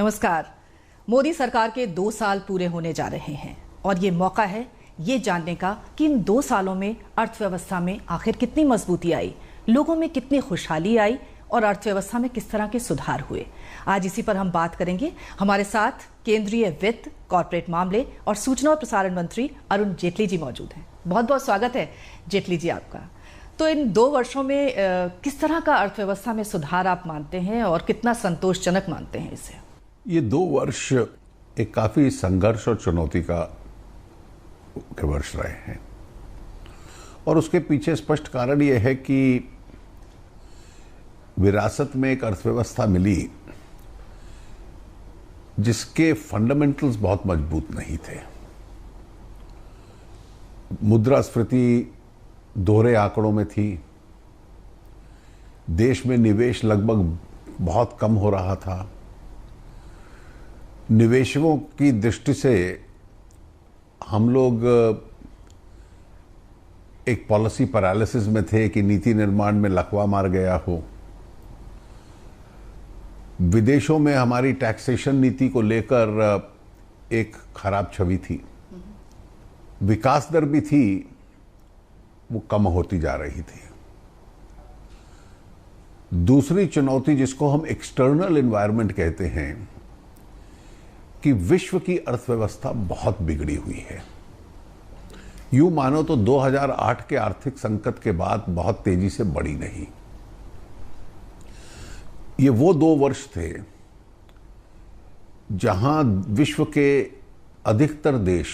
नमस्कार। मोदी सरकार के 2 साल पूरे होने जा रहे हैं और ये मौका है ये जानने का कि इन 2 सालों में अर्थव्यवस्था में आखिर कितनी मजबूती आई, लोगों में कितनी खुशहाली आई और अर्थव्यवस्था में किस तरह के सुधार हुए। आज इसी पर हम बात करेंगे। हमारे साथ केंद्रीय वित्त, कॉर्पोरेट मामले और सूचना और प्रसारण मंत्री अरुण जेटली जी मौजूद हैं। बहुत बहुत स्वागत है जेटली जी आपका। तो इन 2 वर्षों में किस तरह का अर्थव्यवस्था में सुधार आप मानते हैं और कितना संतोषजनक मानते हैं इसे? ये 2 वर्ष एक काफी संघर्ष और चुनौती के वर्ष रहे हैं और उसके पीछे स्पष्ट कारण यह है कि विरासत में एक अर्थव्यवस्था मिली जिसके फंडामेंटल्स बहुत मजबूत नहीं थे। मुद्रास्फीति दोहरे आंकड़ों में थी, देश में निवेश लगभग बहुत कम हो रहा था, निवेशकों की दृष्टि से हम लोग एक पॉलिसी पैरालिसिस में थे कि नीति निर्माण में लकवा मार गया हो। विदेशों में हमारी टैक्सेशन नीति को लेकर एक खराब छवि थी, विकास दर भी थी, वो कम होती जा रही थी। दूसरी चुनौती जिसको हम एक्सटर्नल एनवायरनमेंट कहते हैं कि विश्व की अर्थव्यवस्था बहुत बिगड़ी हुई है। यूं मानो तो 2008 के आर्थिक संकट के बाद बहुत तेजी से बढ़ी नहीं। ये वो 2 वर्ष थे जहां विश्व के अधिकतर देश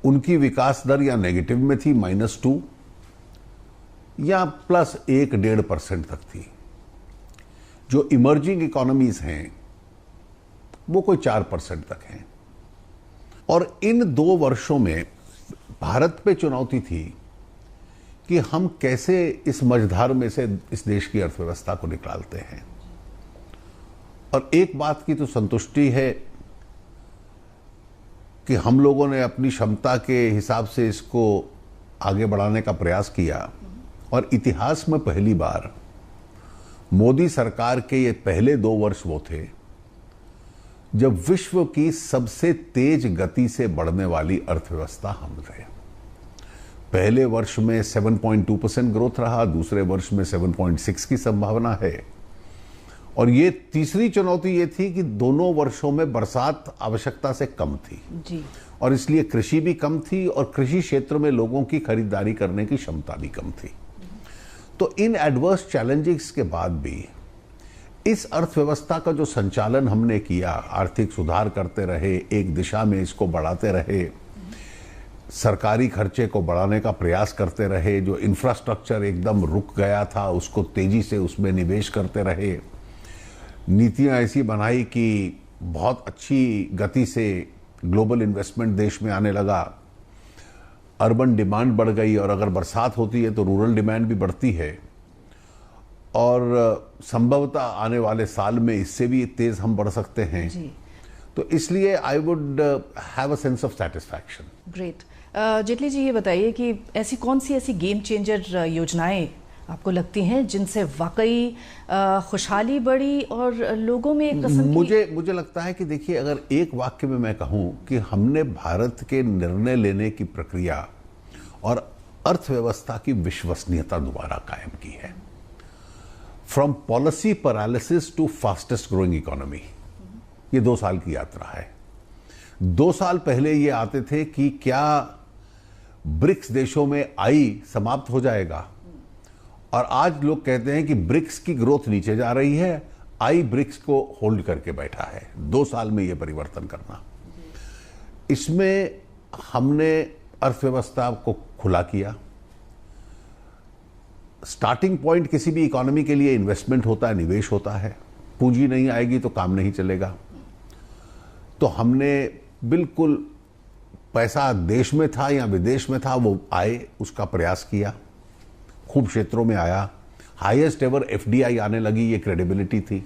उनकी विकास दर या नेगेटिव में थी, -2 या +1-1.5% तक थी। जो इमर्जिंग इकोनॉमीज हैं वो कोई 4% तक हैं। और इन 2 वर्षों में भारत पे चुनौती थी कि हम कैसे इस मझधार में से इस देश की अर्थव्यवस्था को निकालते हैं। और एक बात की तो संतुष्टि है कि हम लोगों ने अपनी क्षमता के हिसाब से इसको आगे बढ़ाने का प्रयास किया और इतिहास में पहली बार मोदी सरकार के ये पहले 2 वर्ष वो थे जब विश्व की सबसे तेज गति से बढ़ने वाली अर्थव्यवस्था हम थे। पहले वर्ष में 7.2% ग्रोथ रहा, दूसरे वर्ष में 7.6 की संभावना है। और ये तीसरी चुनौती ये थी कि दोनों वर्षों में बरसात आवश्यकता से कम थी जी। और इसलिए कृषि भी कम थी और कृषि क्षेत्र में लोगों की खरीदारी करने की क्षमता भी कम थी। तो इन एडवर्स चैलेंजेस के बाद भी इस अर्थव्यवस्था का जो संचालन हमने किया, आर्थिक सुधार करते रहे, एक दिशा में इसको बढ़ाते रहे, सरकारी खर्चे को बढ़ाने का प्रयास करते रहे, जो इंफ्रास्ट्रक्चर एकदम रुक गया था उसको तेजी से उसमें निवेश करते रहे, नीतियां ऐसी बनाई कि बहुत अच्छी गति से ग्लोबल इन्वेस्टमेंट देश में आने लगा, अर्बन डिमांड बढ़ गई और अगर बरसात होती है तो रूरल डिमांड भी बढ़ती है और संभवतः आने वाले साल में इससे भी तेज हम बढ़ सकते हैं जी। तो इसलिए I would have a sense of satisfaction. Great. Jaitley ji ये बताइए कि ऐसी कौन सी ऐसी गेम चेंजर योजनाएं आपको लगती हैं जिनसे वाकई खुशहाली बढ़ी और लोगों में एक किस्म की... मुझे लगता है कि देखिए, अगर एक वाक्य में मैं कहूं कि हमने भारत के निर्णय लेने की प्रक्रिया और अर्थव्यवस्था की विश्वसनीयता दोबारा कायम की है। From policy paralysis to fastest growing economy, ये 2 साल की यात्रा है। 2 साल पहले ये आते थे कि क्या ब्रिक्स देशों में आई समाप्त हो जाएगा, और आज लोग कहते हैं कि ब्रिक्स की ग्रोथ नीचे जा रही है, आई ब्रिक्स को होल्ड करके बैठा है। 2 साल में ये परिवर्तन करना, इसमें हमने अर्थव्यवस्था को खुला किया। स्टार्टिंग पॉइंट किसी भी इकोनॉमी के लिए इन्वेस्टमेंट होता है, निवेश होता है। पूंजी नहीं आएगी तो काम नहीं चलेगा। तो हमने बिल्कुल पैसा देश में था या विदेश में था वो आए, उसका प्रयास किया। खूब क्षेत्रों में आया, हाईएस्ट एवर एफडीआई आने लगी, ये क्रेडिबिलिटी थी।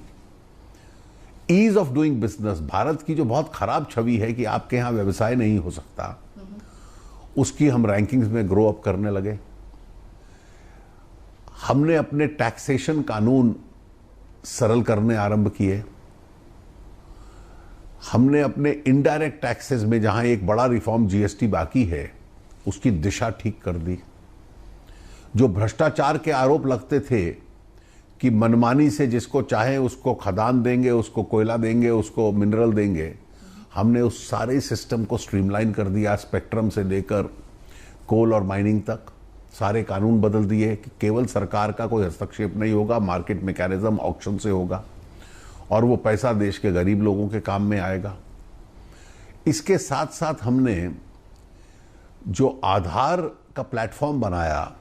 Ease of doing business, Bharat की जो बहुत खराब छवि है कि आपके यहां व्यवसाय नहीं हो सकता, उसकी हम रैंकिंग्स में ग्रो अप करने लगे। हमने अपने टैक्सेशन कानून सरल करने आरंभ किए। हमने अपने इनडायरेक्ट टैक्सेस में जहां एक बड़ा रिफॉर्म जीएसटी बाकी है, उसकी दिशा ठीक कर दी। जो भ्रष्टाचार के आरोप लगते थे कि मनमानी से जिसको चाहे उसको खदान देंगे, उसको कोयला देंगे, उसको मिनरल देंगे, हमने उस सारे सिस्टम को स्ट्रीमलाइन कर दिया। स्पेक्ट्रम से लेकर कोल और माइनिंग तक सारे कानून बदल दिए कि केवल सरकार का कोई हस्तक्षेप नहीं होगा, मार्केट मैकेनिज्म ऑक्शन से होगा और वो पैसा देश के गरीब लोगों के काम में आएगा। इसके साथ साथ हमने जो आधार का प्लेटफॉर्म बनाया,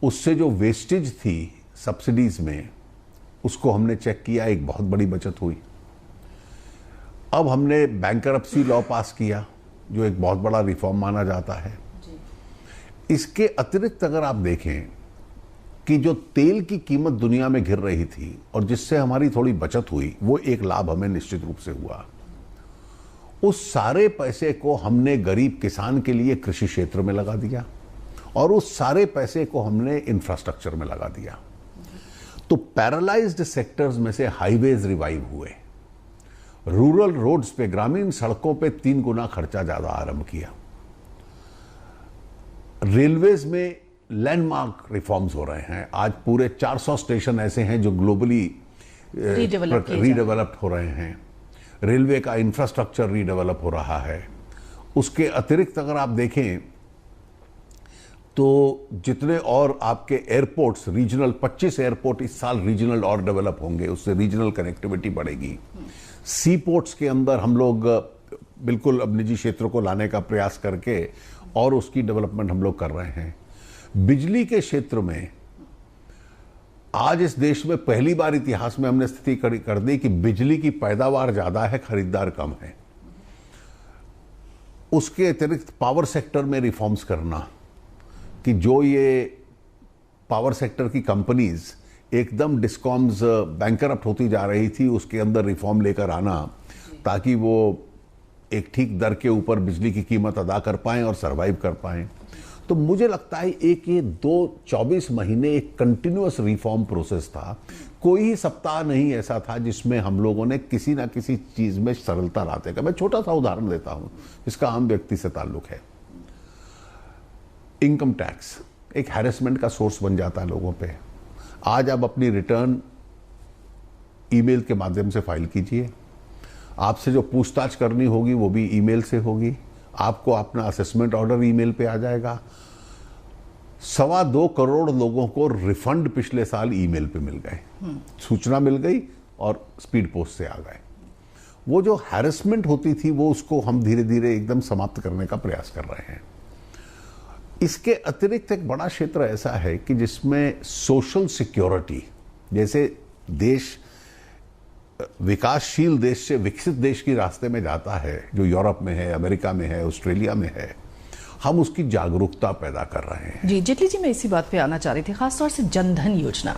उससे जो वेस्टेज थी सब्सिडीज में, उसको हमने चेक किया, एक बहुत बड़ी बचत हुई। अब हमने बैंकरप्सी लॉ पास किया, जो एक बहुत बड़ा रिफॉर्म माना जाता है। इसके अतिरिक्त अगर आप देखें कि जो तेल की कीमत दुनिया में गिर रही थी और जिससे हमारी थोड़ी बचत हुई, वो एक लाभ हमें निश्चित रूप से हुआ। उस सारे पैसे को हमने गरीब किसान के लिए कृषि क्षेत्र में लगा दिया और उस सारे पैसे को हमने इंफ्रास्ट्रक्चर में लगा दिया। तो पैरालाइज्ड सेक्टर्स में से हाईवेज रिवाइव हुए, रूरल रोड्स पे, ग्रामीण सड़कों पे 3 गुना खर्चा ज्यादा आरंभ किया। रेलवेज में लैंडमार्क रिफॉर्म्स हो रहे हैं। आज पूरे 400 स्टेशन ऐसे हैं जो ग्लोबली रीडेवलप्ड हो रहे हैं। रेलवे का इंफ्रास्ट्रक्चर रीडेवलप हो रहा है। उसके अतिरिक्त अगर आप देखें तो जितने और आपके एयरपोर्ट्स, रीजनल 25 एयरपोर्ट इस साल रीजनल और डेवलप होंगे, उससे रीजनल कनेक्टिविटी बढ़ेगी। सी पोर्ट्स के अंदर हम लोग बिल्कुल अब निजी क्षेत्रों को लाने का प्रयास करके और उसकी डेवलपमेंट हम लोग कर रहे हैं। बिजली के क्षेत्र में आज इस देश में पहली बार इतिहास में हमने स्थिति कर दी कि बिजली की पैदावार ज्यादा है, खरीदार कम है। उसके अतिरिक्त पावर सेक्टर में रिफॉर्म्स करना कि जो ये पावर सेक्टर की कंपनीज एकदम डिस्कॉम्स बैंकरप्ट होती जा रही थी, उसके अंदर रिफॉर्म लेकर आना ताकि वो एक ठीक दर के ऊपर बिजली की कीमत अदा कर पाएं और सरवाइव कर पाएं। तो मुझे लगता है एक ये 24 महीने एक कंटिन्यूअस रिफॉर्म प्रोसेस था। कोई ही सप्ताह नहीं ऐसा था जिसमें हम लोगों ने किसी ना किसी चीज में सरलता लाते का। मैं छोटा सा उदाहरण देता हूं जिसका आम व्यक्ति से ताल्लुक है। इनकम टैक्स एक हैरेसमेंट का सोर्स बन जाता है लोगों पे। आज आप अपनी रिटर्न ईमेल के माध्यम से फाइल कीजिए, आपसे जो पूछताछ करनी होगी वो भी ईमेल से होगी, आपको अपना असेसमेंट ऑर्डर ईमेल पे आ जाएगा। 2.25 करोड़ लोगों को रिफंड पिछले साल ईमेल पे मिल गए, सूचना मिल गई और स्पीड पोस्ट से आ गए। वो जो हैरेसमेंट होती थी वो उसको हम धीरे धीरे एकदम समाप्त करने का प्रयास कर रहे हैं। इसके अतिरिक्त एक बड़ा क्षेत्र ऐसा है कि जिसमें सोशल सिक्योरिटी, जैसे देश विकासशील देश से विकसित देश के रास्ते में जाता है, जो यूरोप में है, अमेरिका में है, ऑस्ट्रेलिया में है, हम उसकी जागरूकता पैदा कर रहे हैं। जी जेटली जी, मैं इसी बात पे आना चाह रही थी। खासतौर से जनधन योजना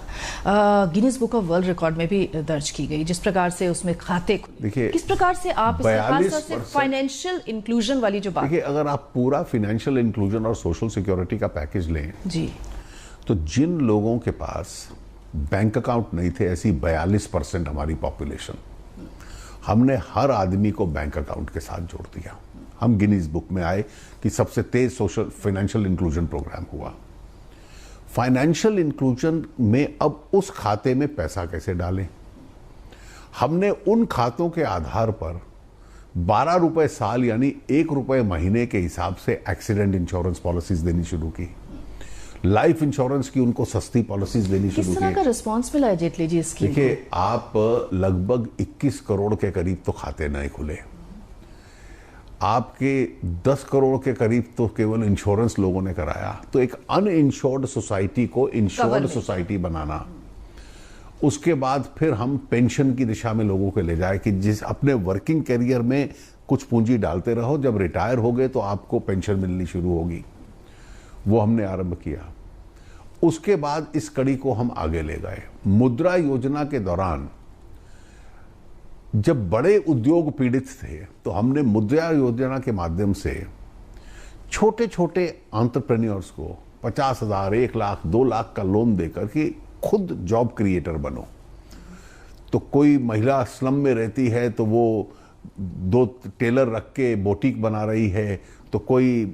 Guinness book of world record में भी दर्ज की गई, जिस प्रकार से उसमें खाते, देखिए किस प्रकार से आप खासतौर से फाइनेंशियल इंक्लूजन वाली जो बात, देखिए अगर आप पूरा फाइनेंशियल इंक्लूजन और सोशल सिक्योरिटी का पैकेज लें जी, तो जिन लोगों के पास बैंक अकाउंट नहीं थे, ऐसी 42% हमारी पॉपुलेशन, हमने हर आदमी को बैंक अकाउंट के साथ जोड़ दिया। हम गिनीज बुक में आए कि सबसे तेज सोशल फाइनेंशियल इंक्लूजन प्रोग्राम हुआ। फाइनेंशियल इंक्लूजन में अब उस खाते में पैसा कैसे डालें, हमने उन खातों के आधार पर 12 रुपए साल यानी 1 रुपए महीने के हिसाब से एक्सीडेंट इंश्योरेंस पॉलिसीज देनी शुरू की। लाइफ इंश्योरेंस की उनको सस्ती पॉलिसीज देनी शुरू की। किस तरह का रिस्पांस मिला है जेटली जी इसकी? देखिए आप लगभग 21 करोड़ के करीब तो खाते नए खुले, आपके 10 करोड़ के करीब तो केवल इंश्योरेंस लोगों ने कराया। तो एक अनइंश्योर्ड सोसाइटी को इंश्योर्ड सोसाइटी बनाना, उसके बाद फिर हम पेंशन की दिशा में लोगों को ले जाए कि जिस अपने वर्किंग कैरियर में कुछ पूंजी डालते रहो, जब रिटायर हो गए तो आपको पेंशन मिलनी शुरू होगी, वो हमने आरंभ किया। उसके बाद इस कड़ी को हम आगे ले गए। मुद्रा योजना के दौरान जब बड़े उद्योग पीड़ित थे तो हमने मुद्रा योजना के माध्यम से छोटे छोटे एंटरप्रेन्योर्स को 50,000, 1 लाख, 2 लाख का लोन देकर कि खुद जॉब क्रिएटर बनो। तो कोई महिला स्लम में रहती है तो वो 2 टेलर रख के बोटीक बना रही है, तो कोई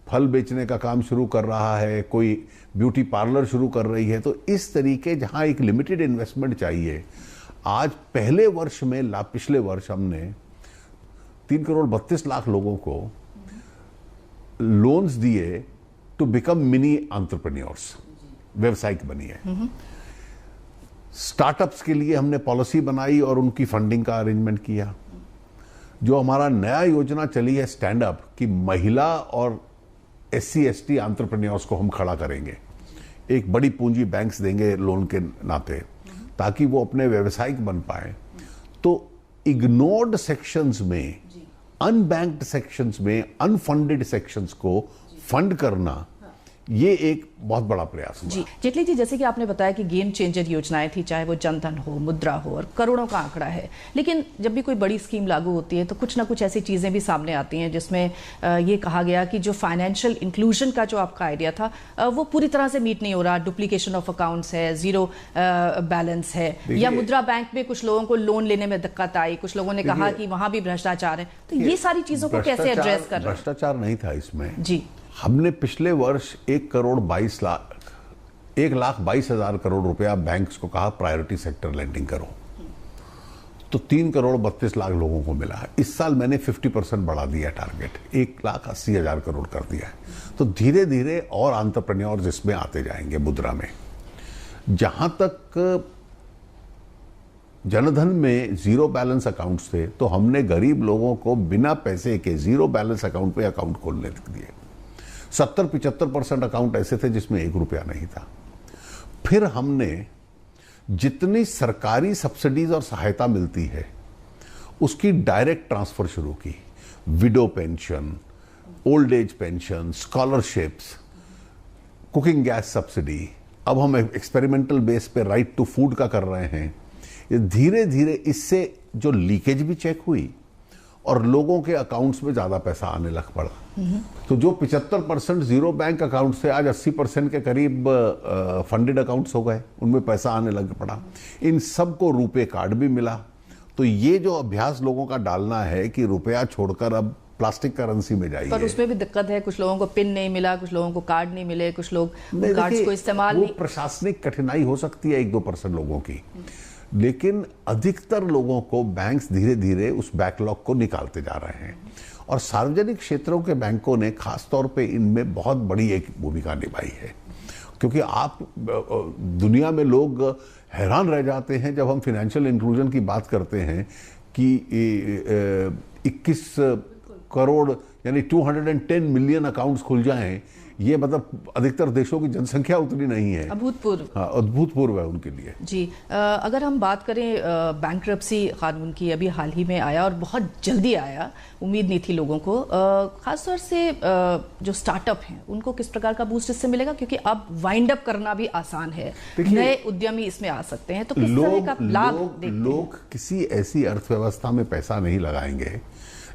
फल बेचने का काम शुरू कर रहा है, कोई ब्यूटी पार्लर शुरू कर रही है। तो इस तरीके जहां एक लिमिटेड इन्वेस्टमेंट चाहिए, आज पहले वर्ष में पिछले वर्ष हमने 3 करोड़ 32 लाख लोगों को लोन्स दिए टू बिकम मिनी एंटरप्रेन्योर्स, व्यवसायिक बनिए। स्टार्टअप्स के लिए हमने पॉलिसी बनाई और उनकी फंडिंग का अरेंजमेंट किया। जो हमारा नया योजना चली है स्टैंड अप, कि महिला और SC ST एंटरप्रेन्योर्स को हम खड़ा करेंगे, एक बड़ी पूंजी बैंक्स देंगे लोन के नाते, ताकि वो अपने व्यवसायिक बन पाए। तो इग्नोर्ड सेक्शंस में, अनबैंक्ड सेक्शंस में, अनफंडेड सेक्शंस को फंड करना, ये एक बहुत बड़ा प्रयास हुआ। जी जेटली जी, जैसे कि आपने बताया कि गेम चेंजर योजनाएं थी, चाहे वो जनधन हो, मुद्रा हो, और करोड़ों का आंकड़ा है, लेकिन जब भी कोई बड़ी स्कीम लागू होती है तो कुछ ना कुछ ऐसी चीज़ें भी सामने आती हैं जिसमें ये कहा गया कि जो फाइनेंशियल इंक्लूजन का जो आपका आइडिया था वो पूरी तरह से मीट नहीं हो रहा। डुप्लीकेशन ऑफ अकाउंट्स है, जीरो बैलेंस है, या मुद्रा बैंक में कुछ लोगों को लोन लेने में दिक्कत आई, कुछ लोगों ने कहा कि वहां भी भ्रष्टाचार है। तो ये सारी चीज़ों को कैसे एड्रेस कर रहे हैं? भ्रष्टाचार नहीं था इसमें जी। हमने पिछले वर्ष 1,22,000 करोड़ रुपया बैंक्स को कहा प्रायोरिटी सेक्टर लेंडिंग करो, तो 3 करोड़ 32 लाख लोगों को मिला है। इस साल मैंने 50% बढ़ा दिया टारगेट, 1,80,000 करोड़ कर दिया है। तो धीरे धीरे और एंटरप्रेन्योर्स इसमें आते जाएंगे मुद्रा में। जहां तक जनधन में जीरो बैलेंस अकाउंट्स थे, तो हमने गरीब लोगों को बिना पैसे के जीरो बैलेंस अकाउंट पे अकाउंट खोलने दिए। 70-75% अकाउंट ऐसे थे जिसमें 1 रुपया नहीं था। फिर हमने जितनी सरकारी सब्सिडीज और सहायता मिलती है उसकी डायरेक्ट ट्रांसफर शुरू की। Window pension, old age pension, scholarships, cooking gas subsidy, अब हम एक्सपेरिमेंटल बेस पे राइट टू फूड का कर रहे हैं। ये धीरे धीरे इससे जो लीकेज भी चेक हुई और लोगों के अकाउंट्स में ज्यादा पैसा आने लग पड़ा। तो जो 75% जीरो बैंक अकाउंट्स थे, आज 80% के करीब फंडेड अकाउंट्स हो गए, उनमें पैसा आने लग पड़ा। इन सबको रुपए कार्ड भी मिला। तो ये जो अभ्यास लोगों का डालना है कि रुपया छोड़कर अब प्लास्टिक करेंसी में जाइए, पर उसमें भी दिक्कत है। कुछ लोगों को पिन नहीं मिला, कुछ लोगों को कार्ड नहीं मिले, कुछ लोग कार्ड्स को इस्तेमाल नहीं। प्रशासनिक कठिनाई हो सकती है 1-2% लोगों की, लेकिन अधिकतर लोगों को बैंक्स धीरे धीरे उस बैकलॉग को निकालते जा रहे हैं। और सार्वजनिक क्षेत्रों के बैंकों ने खासतौर पे इनमें बहुत बड़ी एक भूमिका निभाई है। क्योंकि आप दुनिया में लोग हैरान रह जाते हैं जब हम फाइनेंशियल इंक्लूजन की बात करते हैं कि 21 करोड़ यानी 210 मिलियन अकाउंट्स खुल जाएं। ये मतलब अधिकतर देशों की जनसंख्या उतनी नहीं है। अभूतपूर्व। हाँ, अभूतपूर्व है उनके लिए। जी अगर हम बात करें बैंक्रप्सी कानून की, अभी हाल ही में आया और बहुत जल्दी आया, उम्मीद नहीं थी लोगों को। खासतौर से जो स्टार्टअप हैं उनको किस प्रकार का बूस्ट इससे मिलेगा? क्योंकि अब वाइंड अप करना भी आसान है, नए उद्यमी इसमें आ सकते हैं। तो किस तरह का लाभ देखते हैं? लोग किसी ऐसी अर्थव्यवस्था में पैसा नहीं लगाएंगे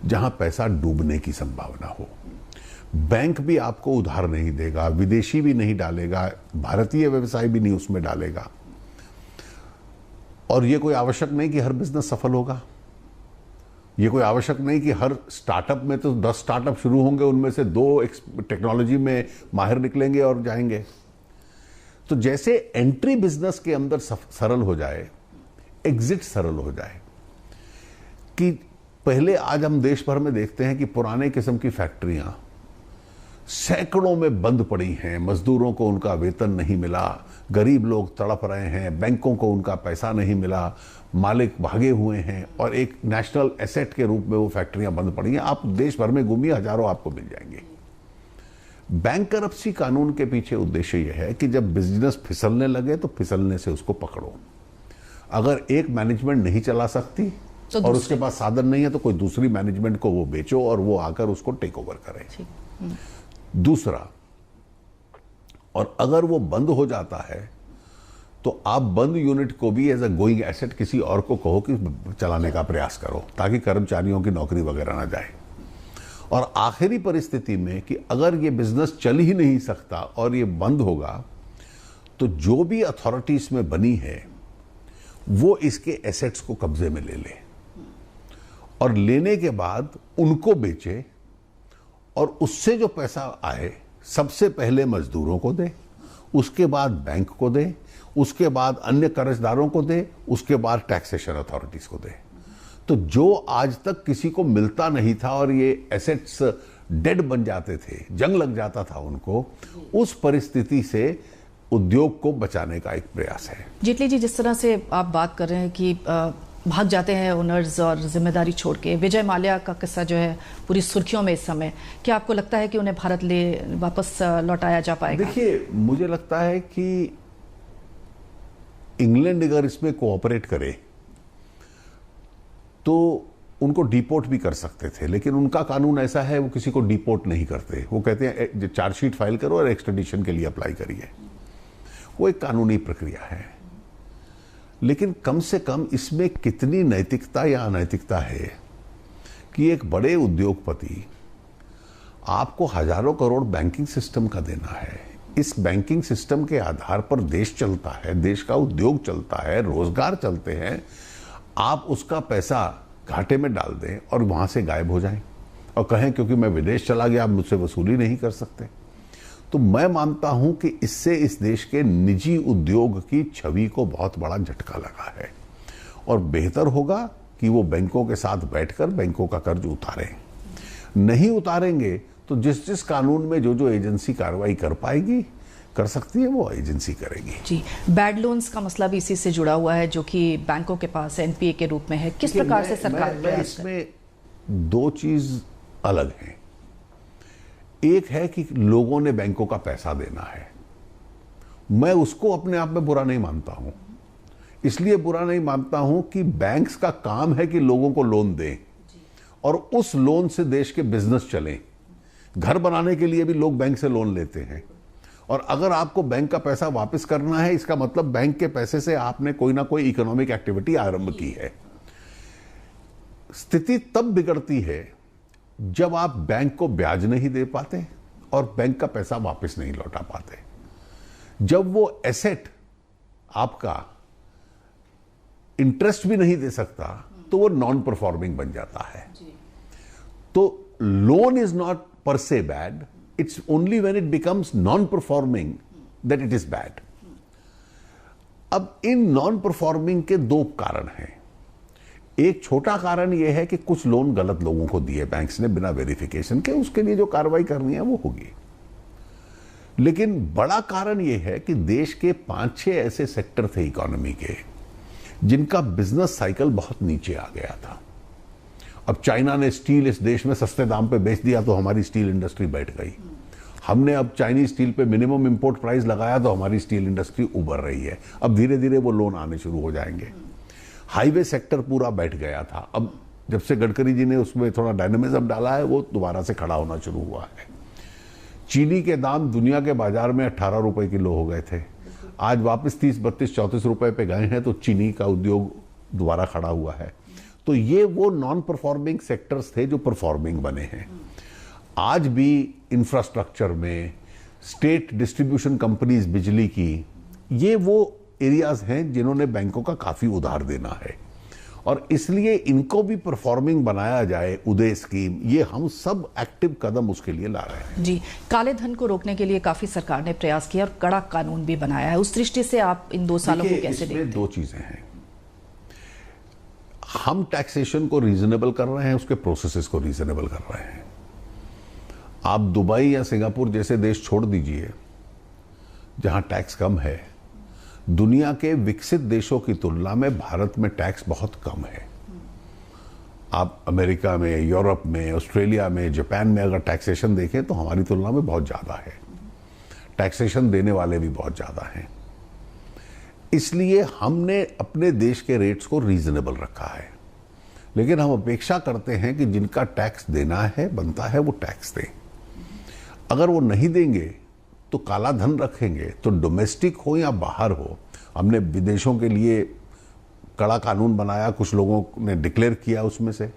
जहां पैसा डूबने की संभावना हो। बैंक भी आपको उधार नहीं देगा, विदेशी भी नहीं डालेगा, भारतीय व्यवसाय भी नहीं उसमें डालेगा। और यह कोई आवश्यक नहीं कि हर बिजनेस सफल होगा। यह कोई आवश्यक नहीं कि हर स्टार्टअप में तो 10 स्टार्टअप शुरू होंगे, उनमें से 2 टेक्नोलॉजी में माहिर निकलेंगे और जाएंगे। तो जैसे एंट्री बिजनेस के अंदर सरल हो जाए, एग्जिट सरल हो जाए। कि पहले आज हम देश भर में देखते हैं कि पुराने किस्म की फैक्ट्रियां सैकड़ों में बंद पड़ी हैं, मजदूरों को उनका वेतन नहीं मिला, गरीब लोग तड़प रहे हैं, बैंकों को उनका पैसा नहीं मिला, मालिक भागे हुए हैं और एक नेशनल एसेट के रूप में वो फैक्ट्रियां बंद पड़ी हैं। आप देश भर में घूमिए, हजारों आपको मिल जाएंगे। बैंकरप्सी कानून के पीछे उद्देश्य यह है कि जब बिजनेस फिसलने लगे तो फिसलने से उसको पकड़ो। अगर एक मैनेजमेंट नहीं चला सकती तो और उसके पास साधन नहीं है तो कोई दूसरी मैनेजमेंट को वो बेचो और वो आकर उसको टेक ओवर करे। दूसरा, और अगर वो बंद हो जाता है तो आप बंद यूनिट को भी एज अ गोइंग एसेट किसी और को कहो कि चलाने का प्रयास करो, ताकि कर्मचारियों की नौकरी वगैरह ना जाए। और आखिरी परिस्थिति में कि अगर ये बिजनेस चल ही नहीं सकता और ये बंद होगा तो जो भी अथॉरिटीज में बनी है वो इसके एसेट्स को कब्जे में ले ले और लेने के बाद उनको बेचे और उससे जो पैसा आए सबसे पहले मजदूरों को दे, उसके बाद बैंक को दे, उसके बाद अन्य कर्जदारों को दे, उसके बाद टैक्सेशन अथॉरिटीज को दे। तो जो आज तक किसी को मिलता नहीं था और ये एसेट्स डेड बन जाते थे, जंग लग जाता था उनको, उस परिस्थिति से उद्योग को बचाने का एक प्रयास है। जेटली जी, जिस तरह से आप बात कर रहे हैं कि भाग जाते हैं ओनर्स और जिम्मेदारी छोड़ के, विजय माल्या का किस्सा जो है पूरी सुर्खियों में इस समय, क्या आपको लगता है कि उन्हें भारत वापस लौटाया जा पाएगा? देखिए, मुझे लगता है कि इंग्लैंड अगर इसमें कोऑपरेट करे तो उनको डिपोर्ट भी कर सकते थे, लेकिन उनका कानून ऐसा है, वो किसी को डिपोर्ट नहीं करते। वो कहते हैं चार्जशीट फाइल करो और एक्सट्रेडिशन के लिए अप्लाई करिए। वो एक कानूनी प्रक्रिया है, लेकिन कम से कम इसमें कितनी नैतिकता या अनैतिकता है कि एक बड़े उद्योगपति आपको हजारों करोड़ बैंकिंग सिस्टम का देना है, इस बैंकिंग सिस्टम के आधार पर देश चलता है, देश का उद्योग चलता है, रोजगार चलते हैं, आप उसका पैसा घाटे में डाल दें और वहां से गायब हो जाएं और कहें क्योंकि मैं विदेश चला गया आप मुझसे वसूली नहीं कर सकते। तो मैं मानता हूं कि इससे इस देश के निजी उद्योग की छवि को बहुत बड़ा झटका लगा है और बेहतर होगा कि वो बैंकों के साथ बैठकर बैंकों का कर्ज उतारें। नहीं उतारेंगे तो जिस जिस कानून में जो जो एजेंसी कार्रवाई कर पाएगी, कर सकती है, वो एजेंसी करेगी। जी, बैड लोन्स का मसला भी इसी से जुड़ा हुआ है जो कि बैंकों के पास एनपीए के रूप में है। किस प्रकार से सरकार इसमें दो चीज अलग हैं। एक है कि लोगों ने बैंकों का पैसा देना है, मैं उसको अपने आप में बुरा नहीं मानता हूं। इसलिए बुरा नहीं मानता हूं कि बैंक्स का काम है कि लोगों को लोन दें और उस लोन से देश के बिजनेस चलें। घर बनाने के लिए भी लोग बैंक से लोन लेते हैं और अगर आपको बैंक का पैसा वापस करना है, इसका मतलब बैंक के पैसे से आपने कोई ना कोई इकोनॉमिक एक्टिविटी आरंभ की है। स्थिति तब बिगड़ती है जब आप बैंक को ब्याज नहीं दे पाते और बैंक का पैसा वापस नहीं लौटा पाते। जब वो एसेट आपका इंटरेस्ट भी नहीं दे सकता तो वो नॉन परफॉर्मिंग बन जाता है। तो loan is not per se bad, it's only when it becomes non-performing that it is bad. अब इन non-performing के दो कारण हैं। एक छोटा कारण यह है कि कुछ लोन गलत लोगों को दिए बैंक्स ने बिना वेरिफिकेशन के, उसके लिए जो कार्रवाई करनी है वो होगी। लेकिन बड़ा कारण यह है कि देश के 5-6 ऐसे सेक्टर थे इकोनॉमी के जिनका बिजनेस साइकिल बहुत नीचे आ गया था। अब चाइना ने स्टील इस देश में सस्ते दाम पे बेच दिया तो हमारी स्टील इंडस्ट्री बैठ गई। हमने अब चाइनीज स्टील पे मिनिमम इंपोर्ट प्राइस लगाया तो हमारी स्टील इंडस्ट्री उभर रही है। अब धीरे धीरे वो लोन आने शुरू हो जाएंगे। हाईवे सेक्टर पूरा बैठ गया था, अब जब से गडकरी जी ने उसमें थोड़ा डायनेमिज्म डाला है वो दोबारा से खड़ा होना शुरू हुआ है। चीनी के दाम दुनिया के बाजार में 18 रुपए किलो हो गए थे, आज वापस 30, 32, 34 रुपए पे गए हैं, तो चीनी का उद्योग दोबारा खड़ा हुआ है। तो ये वो नॉन परफॉर्मिंग सेक्टर्स थे जो परफॉर्मिंग बने हैं। आज भी इंफ्रास्ट्रक्चर में स्टेट डिस्ट्रीब्यूशन कंपनीज बिजली की, ये वो एरियाज हैं जिन्होंने बैंकों का काफी उधार देना है और इसलिए इनको भी परफॉर्मिंग बनाया जाए। उदय स्कीम, ये हम सब एक्टिव कदम उसके लिए ला रहे हैं। जी, काले धन को रोकने के लिए काफी सरकार ने प्रयास किया और कड़ा कानून भी बनाया है। उस दृष्टि से आप इन 2 सालों को कैसे देखते हैं? दो चीजें हैं। हम टैक्सेशन को रीजनेबल कर रहे हैं, उसके प्रोसेसेस को रीजनेबल कर रहे हैं। आप दुबई या सिंगापुर जैसे देश छोड़ दीजिए जहां टैक्स कम है। दुनिया के विकसित देशों की तुलना में भारत में टैक्स बहुत कम है। आप अमेरिका में, यूरोप में, ऑस्ट्रेलिया में, जापान में अगर टैक्सेशन देखें तो हमारी तुलना में बहुत ज्यादा है। टैक्सेशन देने वाले भी बहुत ज्यादा हैं। इसलिए हमने अपने देश के रेट्स को रीजनेबल रखा है, लेकिन हम अपेक्षा करते हैं कि जिनका टैक्स देना है, बनता है, वो टैक्स दें। अगर वो नहीं देंगे तो काला धन रखेंगे, तो डोमेस्टिक हो या बाहर हो। हमने विदेशों के लिए कड़ा कानून बनाया, कुछ लोगों ने डिक्लेयर किया उसमें से।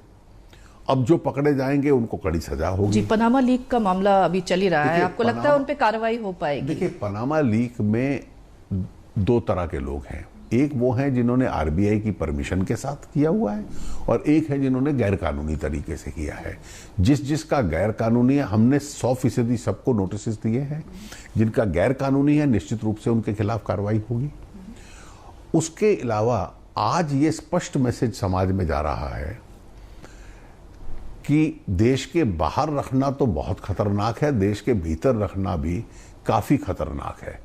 अब जो पकड़े जाएंगे उनको कड़ी सजा होगी। जी, पनामा लीक का मामला अभी चल ही रहा है, आपको लगता है उन पे कार्रवाई हो पाएगी? देखिए, पनामा लीक में 2 तरह के लोग हैं। एक वो हैं जिन्होंने आरबीआई की परमिशन के साथ किया हुआ है और एक है जिन्होंने गैरकानूनी तरीके से किया है। जिसका गैरकानूनी है हमने 100% सबको नोटिस दिए हैं, जिनका गैरकानूनी है निश्चित रूप से उनके खिलाफ कार्रवाई होगी। उसके अलावा आज ये स्पष्ट मैसेज समाज में जा रहा है कि देश के बाहर रखना तो बहुत खतरनाक है, देश के भीतर रखना भी काफी खतरनाक है।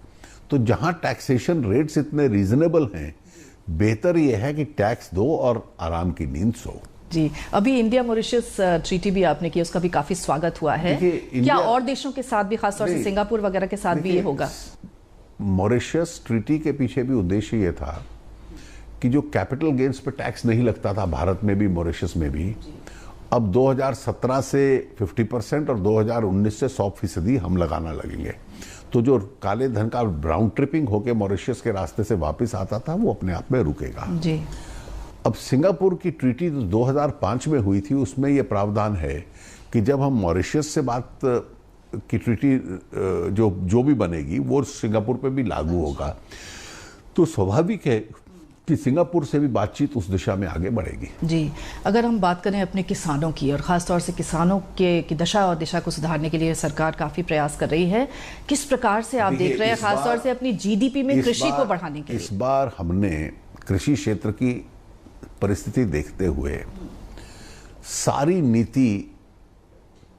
तो जहां टैक्सेशन रेट्स इतने रीजनेबल हैं, बेहतर यह है कि टैक्स दो और आराम की नींद सो। जी, अभी इंडिया मॉरिशस ट्रीटी भी आपने की, उसका भी काफी स्वागत हुआ है। क्या और देशों के साथ भी, खासतौर से सिंगापुर वगैरह के साथ भी ये होगा? मॉरिशस ट्रीटी के पीछे भी उद्देश्य ये था कि जो कैपिटल गेन्स पे टैक्स नहीं लगता था भारत में भी मॉरिशस में भी, अब 2017 से 50% और 2019 से 100% हम लगाना लगेंगे। तो जो काले धन का ब्राउन ट्रिपिंग होके मॉरिशस के रास्ते से वापस आता था वो अपने आप में रुकेगा। जी। अब सिंगापुर की ट्रीटी 2005 में हुई थी, उसमें ये प्रावधान है कि जब हम मॉरिशस से बात की ट्रीटी जो भी बनेगी वो सिंगापुर पे भी लागू होगा। तो स्वाभाविक है कि सिंगापुर से भी बातचीत उस दिशा में आगे बढ़ेगी। जी, अगर हम बात करें अपने किसानों की, और खासतौर से किसानों की दशा और दिशा को सुधारने के लिए सरकार काफी प्रयास कर रही है, किस प्रकार से आप देख रहे हैं खासतौर से अपनी जीडीपी में कृषि को बढ़ाने के लिए? इस बार हमने कृषि क्षेत्र की परिस्थिति देखते हुए सारी नीति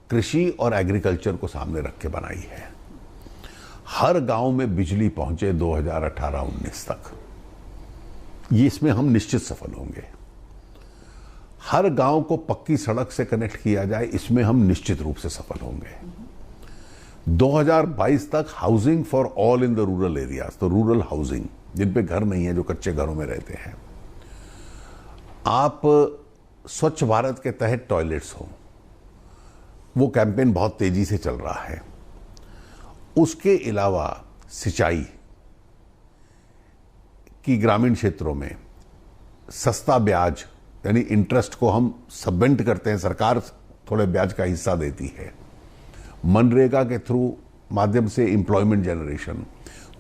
कृषि और एग्रीकल्चर को सामने रख के बनाई है। हर गांव में बिजली पहुंचे 2018-19 तक, ये इसमें हम निश्चित सफल होंगे। हर गांव को पक्की सड़क से कनेक्ट किया जाए, इसमें हम निश्चित रूप से सफल होंगे। 2022 तक housing for all in the rural areas, तो रूरल हाउसिंग, जिन पे घर नहीं है, जो कच्चे घरों में रहते हैं। आप स्वच्छ भारत के तहत टॉयलेट्स हो, वो कैंपेन बहुत तेजी से चल रहा है। उसके अलावा सिंचाई कि ग्रामीण क्षेत्रों में सस्ता ब्याज, यानी इंटरेस्ट को हम सबवेंट करते हैं, सरकार थोड़े ब्याज का हिस्सा देती है। मनरेगा के थ्रू माध्यम से एम्प्लॉयमेंट जनरेशन।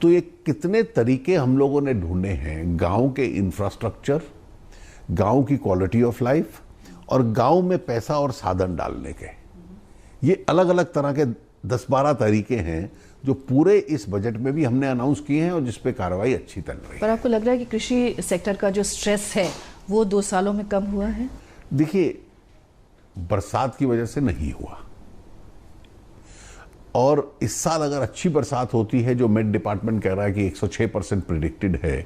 तो ये कितने तरीके हम लोगों ने ढूंढे हैं गांव के इंफ्रास्ट्रक्चर, गांव की क्वालिटी ऑफ लाइफ और गांव में पैसा और साधन डालने के। ये अलग अलग तरह के 10-12 तरीके हैं जो पूरे इस बजट में भी हमने अनाउंस किए हैं और जिस पे कार्रवाई अच्छी चल रही है। पर आपको लग रहा है कि कृषि सेक्टर का जो स्ट्रेस है वो 2 सालों में कम हुआ है? देखिए, बरसात की वजह से नहीं हुआ, और इस साल अगर अच्छी बरसात होती है, जो मेट डिपार्टमेंट कह रहा है कि 106% प्रिडिक्टेड है,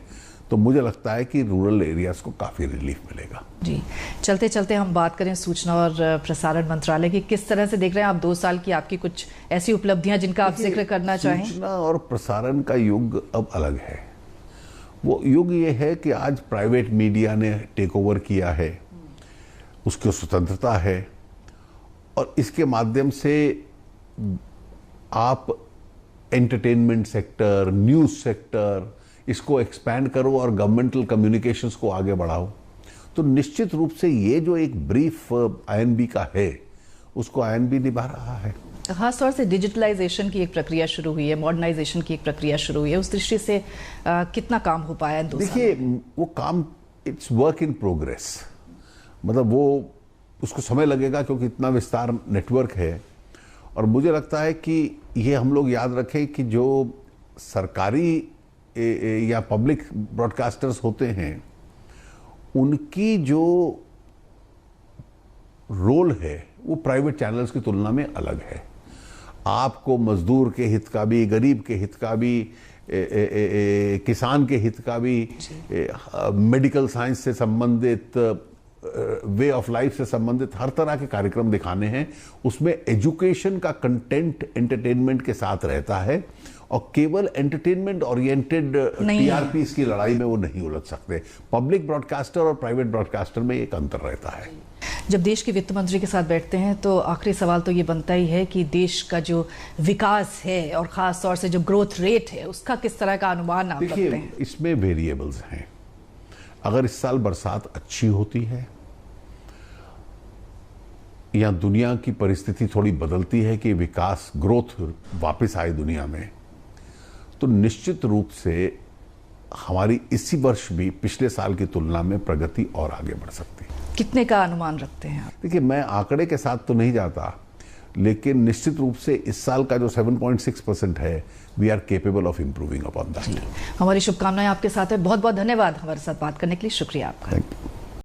तो मुझे लगता है कि रूरल एरियाज को काफी रिलीफ मिलेगा। जी, चलते चलते हम बात करें सूचना और प्रसारण मंत्रालय की, किस तरह से देख रहे हैं आप 2 साल की आपकी कुछ ऐसी उपलब्धियां जिनका आप जिक्र करना चाहें? सूचना और प्रसारण का युग अब अलग है। वो युग ये है कि आज प्राइवेट मीडिया ने टेक ओवर किया है, उसकी स्वतंत्रता है, और इसके माध्यम से आप एंटरटेनमेंट सेक्टर, न्यूज सेक्टर, इसको एक्सपैंड करो और गवर्नमेंटल कम्युनिकेशंस को आगे बढ़ाओ। तो निश्चित रूप से ये जो एक ब्रीफ आईएनबी का है, उसको आईएनबी निभा रहा है। खासतौर से डिजिटलाइजेशन की एक प्रक्रिया शुरू हुई है, मॉडर्नाइजेशन की एक प्रक्रिया शुरू हुई है, उस दृष्टि से कितना काम हो पाया? देखिए, वो काम इट्स वर्क इन प्रोग्रेस, मतलब वो उसको समय लगेगा क्योंकि इतना विस्तार नेटवर्क है। और मुझे लगता है कि ये हम लोग याद रखें कि जो सरकारी या पब्लिक ब्रॉडकास्टर्स होते हैं, उनकी जो रोल है वो प्राइवेट चैनल्स की तुलना में अलग है। आपको मजदूर के हित का भी, गरीब के हित का भी, किसान के हित का भी, मेडिकल साइंस से संबंधित, वे ऑफ लाइफ से संबंधित हर तरह के कार्यक्रम दिखाने हैं। उसमें एजुकेशन का कंटेंट एंटरटेनमेंट के साथ रहता है, और केवल एंटरटेनमेंट ओरिएंटेड टीआरपीस की लड़ाई में वो नहीं उलझ सकते। पब्लिक ब्रॉडकास्टर और प्राइवेट ब्रॉडकास्टर में एक अंतर रहता है। जब देश के वित्त मंत्री के साथ बैठते हैं तो आखिरी सवाल तो ये बनता ही है कि देश का जो विकास है और खास तौर से जो ग्रोथ रेट है, उसका किस तरह का अनुमान आप रखते हैं? इसमें वेरिएबल्स हैं। अगर इस साल बरसात अच्छी होती है या दुनिया की परिस्थिति थोड़ी बदलती है कि विकास, ग्रोथ वापस आए दुनिया में, तो निश्चित रूप से हमारी इसी वर्ष भी पिछले साल की तुलना में प्रगति और आगे बढ़ सकती है। कितने का अनुमान रखते हैं आप? देखिए, मैं आंकड़े के साथ तो नहीं जाता, लेकिन निश्चित रूप से इस साल का जो 7.6% है, we are capable of improving upon that. हमारी शुभकामनाएं आपके साथ है। बहुत बहुत धन्यवाद हमारे साथ बात करने के लिए। शुक्रिया आपका। Thank you.